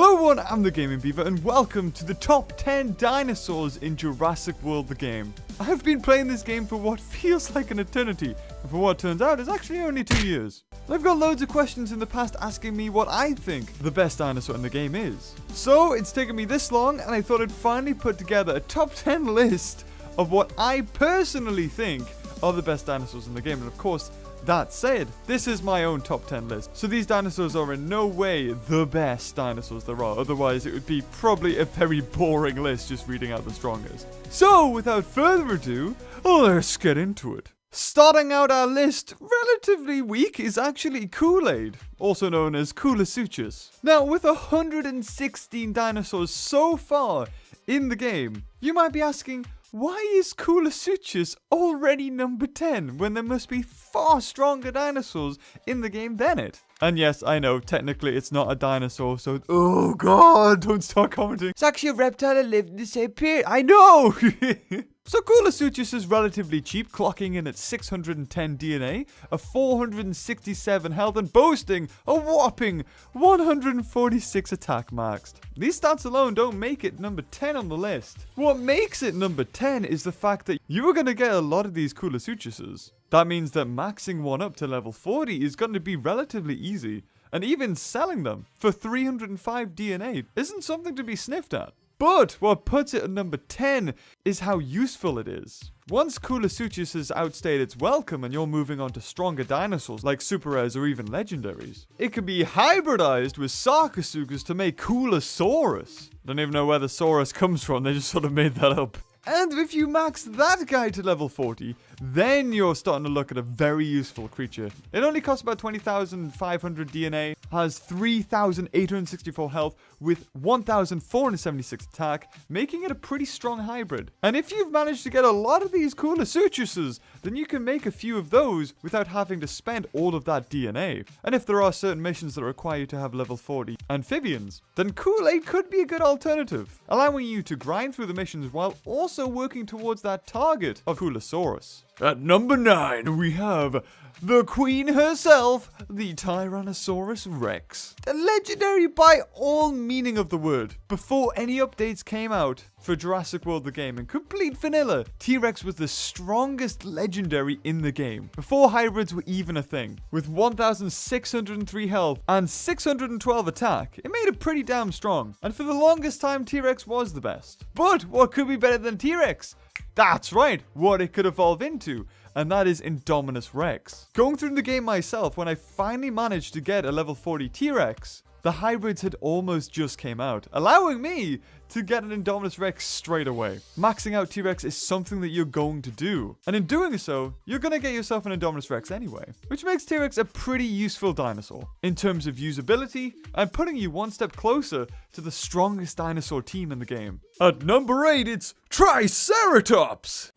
Hello everyone, I'm the Gaming Beaver and welcome to the top 10 dinosaurs in Jurassic World the game. I've been playing this game for what feels like an eternity, and for what turns out is actually only 2 years. I've got loads of questions in the past asking me what I think the best dinosaur in the game is. So it's taken me this long and I thought I'd finally put together a top 10 list of what I personally think are the best dinosaurs in the game. And of course, that said, this is my own top 10 list, so these dinosaurs are in no way the best dinosaurs there are, otherwise it would be probably a very boring list just reading out the strongest. So, without further ado, let's get into it. Starting out our list, relatively weak, is actually Kool-Aid, also known as Coolosuchus. Now, with 116 dinosaurs so far in the game, you might be asking, why is Coolosuchus already number 10 when there must be far stronger dinosaurs in the game than it? And yes, I know, technically it's not a dinosaur, so oh god, don't start commenting. It's actually a reptile that lived in the same period. I know! So Coolosuchus is relatively cheap, clocking in at 610 DNA, a 467 health, and boasting a whopping 146 attack maxed. These stats alone don't make it number 10 on the list. What makes it number 10 is the fact that you are going to get a lot of these Coolosuchuses. That means that maxing one up to level 40 is going to be relatively easy, and even selling them for 305 DNA isn't something to be sniffed at. But what puts it at number 10 is how useful it is. Once Coolosuchus has outstayed its welcome and you're moving on to stronger dinosaurs like super rares or even legendaries, it can be hybridized with Sarcosuchus to make Coolosaurus. Don't even know where the Saurus comes from, they just sort of made that up. And if you max that guy to level 40, then you're starting to look at a very useful creature. It only costs about 20,500 DNA, has 3,864 health with 1,476 attack, making it a pretty strong hybrid. And if you've managed to get a lot of these Coolosuchuses, then you can make a few of those without having to spend all of that DNA. And if there are certain missions that require you to have level 40 amphibians, then Kool-Aid could be a good alternative, allowing you to grind through the missions while also working towards that target of Coolosaurus. At number 9, we have the queen herself, the Tyrannosaurus Rex. A legendary by all meaning of the word. Before any updates came out for Jurassic World the game in complete vanilla, T-Rex was the strongest legendary in the game, before hybrids were even a thing. With 1,603 health and 612 attack, it made it pretty damn strong. And for the longest time, T-Rex was the best. But what could be better than T-Rex? That's right, what it could evolve into, and that is Indominus Rex. Going through the game myself, when I finally managed to get a level 40 T-Rex, the hybrids had almost just came out, allowing me to get an Indominus Rex straight away. Maxing out T-Rex is something that you're going to do, and in doing so, you're going to get yourself an Indominus Rex anyway, which makes T-Rex a pretty useful dinosaur. In terms of usability, I'm putting you one step closer to the strongest dinosaur team in the game. At number 8, it's Triceratops!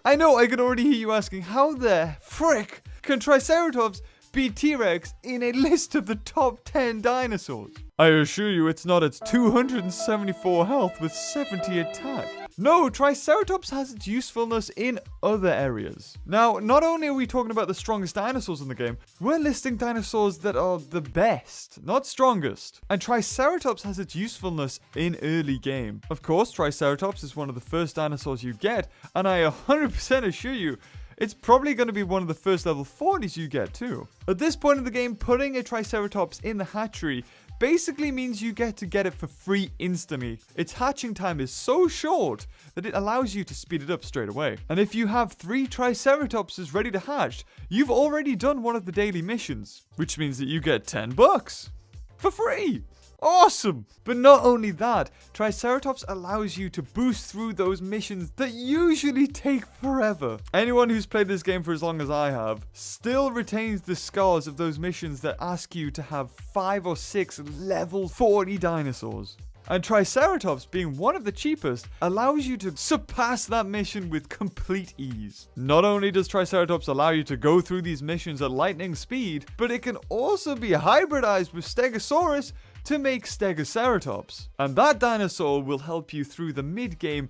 I know I can already hear you asking, how the frick can Triceratops beat T-Rex in a list of the top 10 dinosaurs? I assure you it's not its 274 health with 70 attack. No, Triceratops has its usefulness in other areas. Now, not only are we talking about the strongest dinosaurs in the game, we're listing dinosaurs that are the best, not strongest. And Triceratops has its usefulness in early game. Of course, Triceratops is one of the first dinosaurs you get, and I 100% assure you, it's probably going to be one of the first level 40s you get too. At this point in the game, putting a Triceratops in the hatchery basically means you get it for free instantly. Its hatching time is so short that it allows you to speed it up straight away. And if you have 3 Triceratopses ready to hatch, you've already done one of the daily missions, which means that you get 10 bucks for free. Awesome! But not only that, Triceratops allows you to boost through those missions that usually take forever. Anyone who's played this game for as long as I have still retains the scars of those missions that ask you to have 5 or 6 level 40 dinosaurs. And Triceratops, being one of the cheapest, allows you to surpass that mission with complete ease. Not only does Triceratops allow you to go through these missions at lightning speed, but it can also be hybridized with Stegosaurus to make Stegoceratops. And that dinosaur will help you through the mid-game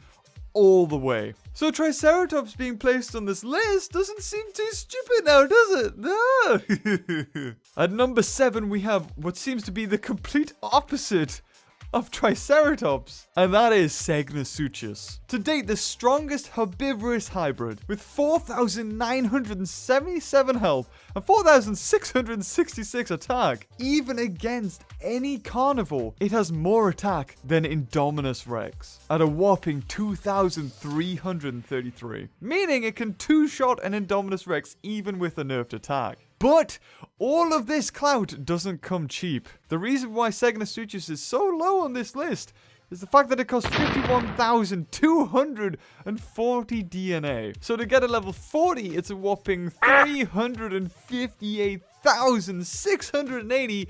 all the way. So Triceratops being placed on this list doesn't seem too stupid now, does it? No! At number 7, we have what seems to be the complete opposite of Triceratops, and that is Segnosuchus. To date, the strongest herbivorous hybrid, with 4,977 health and 4,666 attack. Even against any carnivore, it has more attack than Indominus Rex, at a whopping 2,333, meaning it can two-shot an Indominus Rex even with a nerfed attack. But all of this clout doesn't come cheap. The reason why Segnosuchus is so low on this list is the fact that it costs 51,240 DNA. So to get a level 40, it's a whopping 358,680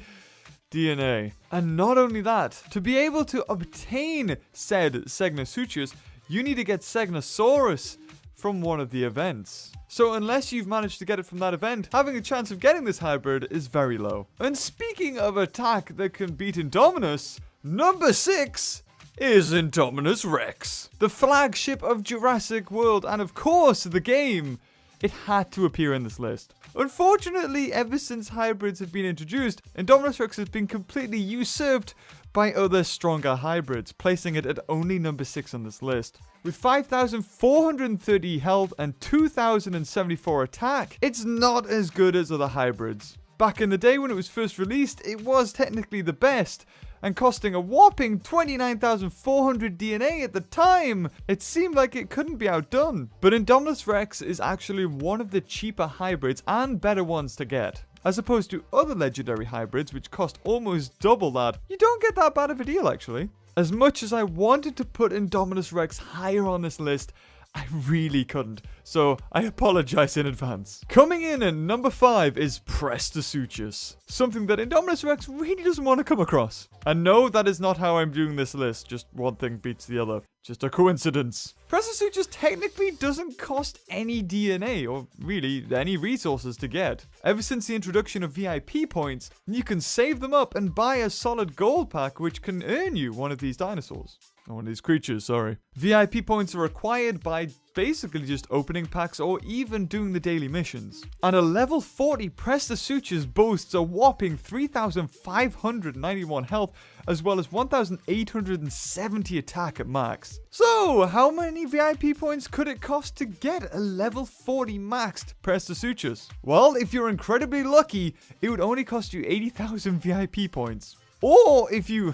DNA. And not only that, to be able to obtain said Segnosuchus, you need to get Segnosaurus from one of the events. So unless you've managed to get it from that event, having a chance of getting this hybrid is very low. And speaking of attack that can beat Indominus, number 6 is Indominus Rex, the flagship of Jurassic World and of course the game. It had to appear in this list. Unfortunately, ever since hybrids have been introduced, Indominus Rex has been completely usurped by other stronger hybrids, placing it at only number 6 on this list. With 5,430 health and 2,074 attack, it's not as good as other hybrids. Back in the day when it was first released, it was technically the best, and costing a whopping 29,400 DNA at the time, it seemed like it couldn't be outdone. But Indominus Rex is actually one of the cheaper hybrids and better ones to get. As opposed to other legendary hybrids which cost almost double that, you don't get that bad of a deal actually. As much as I wanted to put Indominus Rex higher on this list, I really couldn't, so I apologize in advance. Coming in at number 5 is Prestosuchus, something that Indominus Rex really doesn't want to come across. And no, that is not how I'm doing this list, just one thing beats the other. Just a coincidence. Prestosuchus technically doesn't cost any DNA, or really any resources to get. Ever since the introduction of VIP points, you can save them up and buy a solid gold pack which can earn you one of these dinosaurs. Or one of these creatures, sorry. VIP points are acquired by basically just opening packs or even doing the daily missions. And a level 40 Prestosuchus boasts a whopping 3,591 health as well as 1,870 attack at max. So, how many VIP points could it cost to get a level 40 maxed Prestosuchus? Well, if you're incredibly lucky, it would only cost you 80,000 VIP points. Or if you...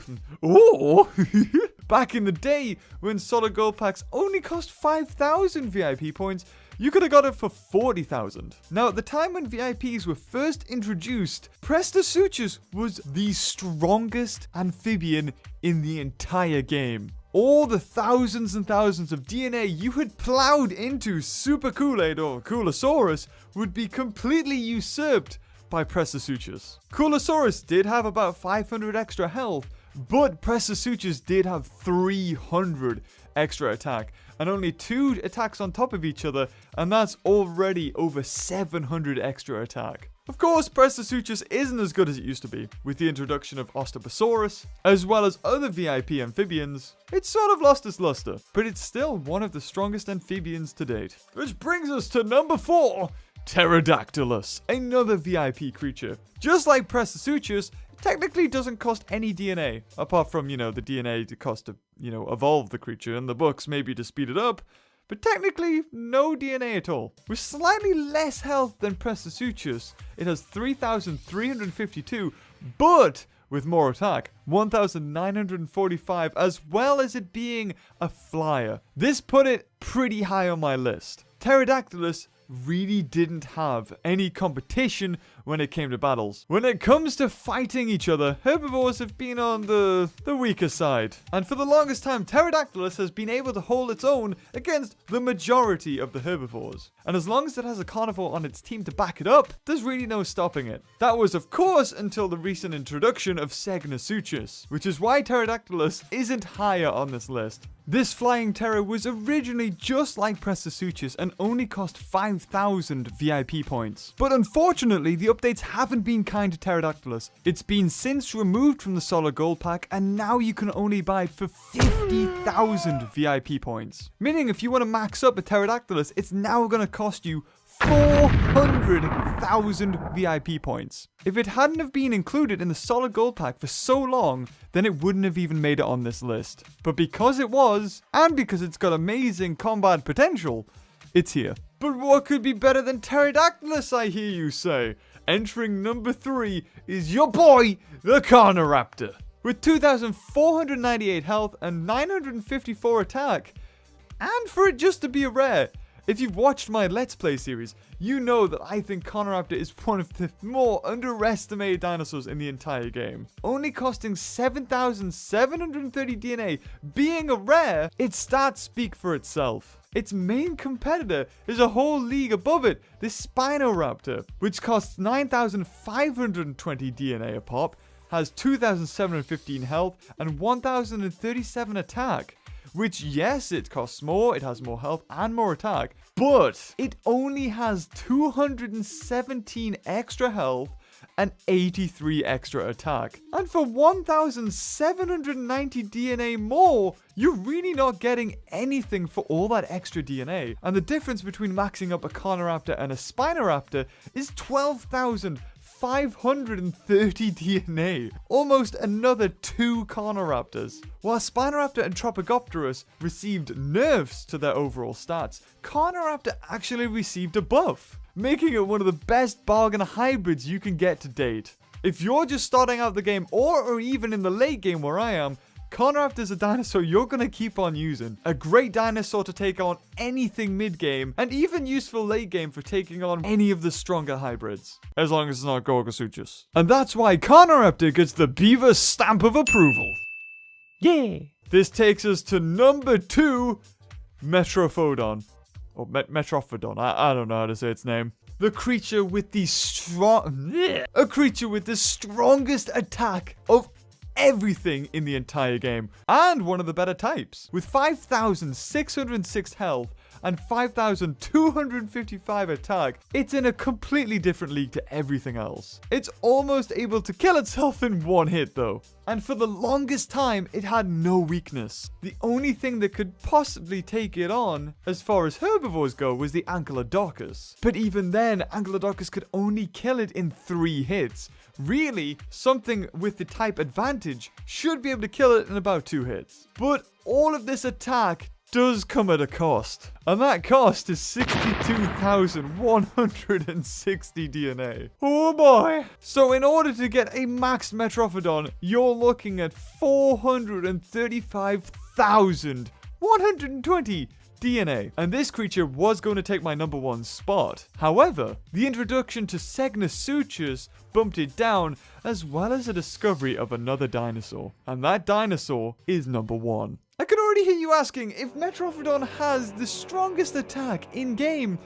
Back in the day, when solid gold packs only cost 5,000 VIP points, you could have got it for 40,000. Now, at the time when VIPs were first introduced, Prestosuchus was the strongest amphibian in the entire game. All the thousands and thousands of DNA you had plowed into Super Kool-Aid or Coolosaurus would be completely usurped by Prestosuchus. Coolosaurus did have about 500 extra health, but Prestosuchus did have 300 extra attack, and only 2 attacks on top of each other, and that's already over 700 extra attack. Of course, Prestosuchus isn't as good as it used to be. With the introduction of Osteoposaurus, as well as other VIP amphibians, it's sort of lost its luster, but it's still one of the strongest amphibians to date. Which brings us to number 4, Pterodactylus, another VIP creature. Just like Prestosuchus, technically doesn't cost any DNA, apart from, the DNA to cost to, evolve the creature, and the books maybe to speed it up, but technically no DNA at all. With slightly less health than Prestosuchus, it has 3,352, but with more attack, 1,945, as well as it being a flyer. This put it pretty high on my list. Pterodactylus really didn't have any competition when it came to battles. When it comes to fighting each other, herbivores have been on the weaker side. And for the longest time, Pterodactylus has been able to hold its own against the majority of the herbivores. And as long as it has a carnivore on its team to back it up, there's really no stopping it. That was, of course, until the recent introduction of Segnosuchus, which is why Pterodactylus isn't higher on this list. This flying terror was originally just like Prestosuchus and only cost 5,000 VIP points. But unfortunately, the updates haven't been kind to Pterodactylus. It's been since removed from the solid gold pack, and now you can only buy it for 50,000 VIP points. Meaning if you want to max up a Pterodactylus, it's now going to cost you 400,000 VIP points. If it hadn't have been included in the solid gold pack for so long, then it wouldn't have even made it on this list. But because it was, and because it's got amazing combat potential, it's here. But what could be better than Pterodactylus, I hear you say? Entering number 3 is your boy, the Carnoraptor. With 2,498 health and 954 attack. And for it just to be a rare, if you've watched my Let's Play series, you know that I think Carnoraptor is one of the more underestimated dinosaurs in the entire game. Only costing 7,730 DNA, being a rare, its stats speak for itself. Its main competitor is a whole league above it, this Spinoraptor, which costs 9,520 DNA a pop, has 2,715 health, and 1,037 attack. Which, yes, it costs more, it has more health and more attack, but it only has 217 extra health and 83 extra attack. And for 1,790 DNA more, you're really not getting anything for all that extra DNA. And the difference between maxing up a Carnoraptor and a Spinoraptor is 12,530 DNA. Almost another 2 Carnoraptors. While Spinoraptor and Tropicopterus received nerfs to their overall stats, Carnoraptor actually received a buff, making it one of the best bargain hybrids you can get to date. If you're just starting out the game or even in the late game where I am, Carnoraptor is a dinosaur you're going to keep on using. A great dinosaur to take on anything mid-game, and even useful late-game for taking on any of the stronger hybrids. As long as it's not Gorgosuchus. And that's why Carnoraptor gets the Beaver stamp of approval. Yeah! This takes us to number 2, Metrophodon. Or Metrophodon, I don't know how to say its name. The creature with the strongest attack of everything in the entire game, and one of the better types. With 5,606 health and 5,255 attack, it's in a completely different league to everything else. It's almost able to kill itself in one hit though. And for the longest time, it had no weakness. The only thing that could possibly take it on, as far as herbivores go, was the Ankylodocus. But even then, Ankylodocus could only kill it in 3 hits. Really, something with the type advantage should be able to kill it in about 2 hits. But all of this attack does come at a cost. And that cost is 62,160 DNA. Oh boy. So in order to get a maxed Metrophodon, you're looking at 435,120 DNA. And this creature was going to take my number 1 spot. However, the introduction to Segnosuchus bumped it down, as well as a discovery of another dinosaur. And that dinosaur is number 1. I can already hear you asking, if Metrophodon has the strongest attack in-game,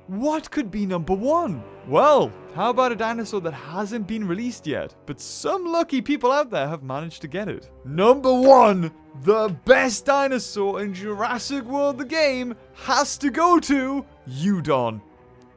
what could be number 1? Well, how about a dinosaur that hasn't been released yet, but some lucky people out there have managed to get it? Number 1, the best dinosaur in Jurassic World the game, has to go to Eudon.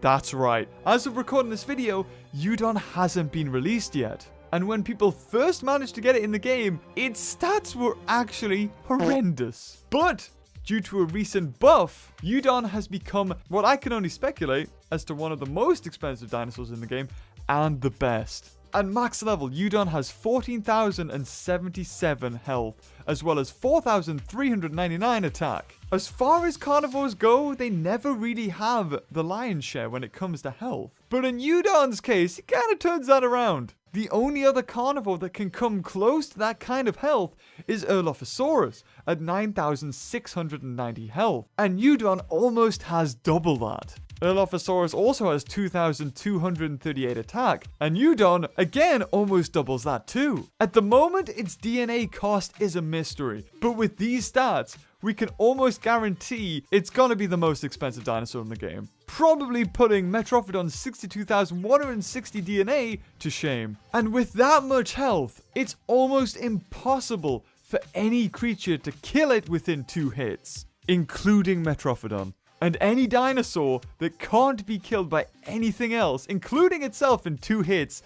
That's right, as of recording this video, Eudon hasn't been released yet. And when people first managed to get it in the game, its stats were actually horrendous. But due to a recent buff, Eudon has become what I can only speculate as to one of the most expensive dinosaurs in the game and the best. At max level, Eudon has 14,077 health, as well as 4,399 attack. As far as carnivores go, they never really have the lion's share when it comes to health. But in Eudon's case, it kind of turns that around. The only other carnivore that can come close to that kind of health is Erlophosaurus at 9,690 health, and Eudon almost has double that. Erlophosaurus also has 2,238 attack, and Eudon again almost doubles that too. At the moment, its DNA cost is a mystery, but with these stats, we can almost guarantee it's gonna be the most expensive dinosaur in the game. Probably putting Metrophodon's 62,160 DNA to shame. And with that much health, it's almost impossible for any creature to kill it within 2 hits, including Metrophodon. And any dinosaur that can't be killed by anything else, including itself in 2 hits,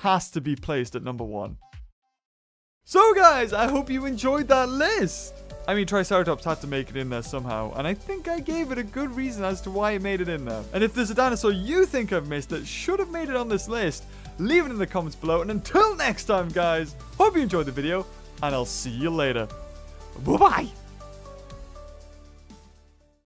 has to be placed at number 1. So guys, I hope you enjoyed that list. I mean, Triceratops had to make it in there somehow, and I think I gave it a good reason as to why it made it in there. And if there's a dinosaur you think I've missed that should have made it on this list, leave it in the comments below. And until next time, guys, hope you enjoyed the video, and I'll see you later. Bye-bye.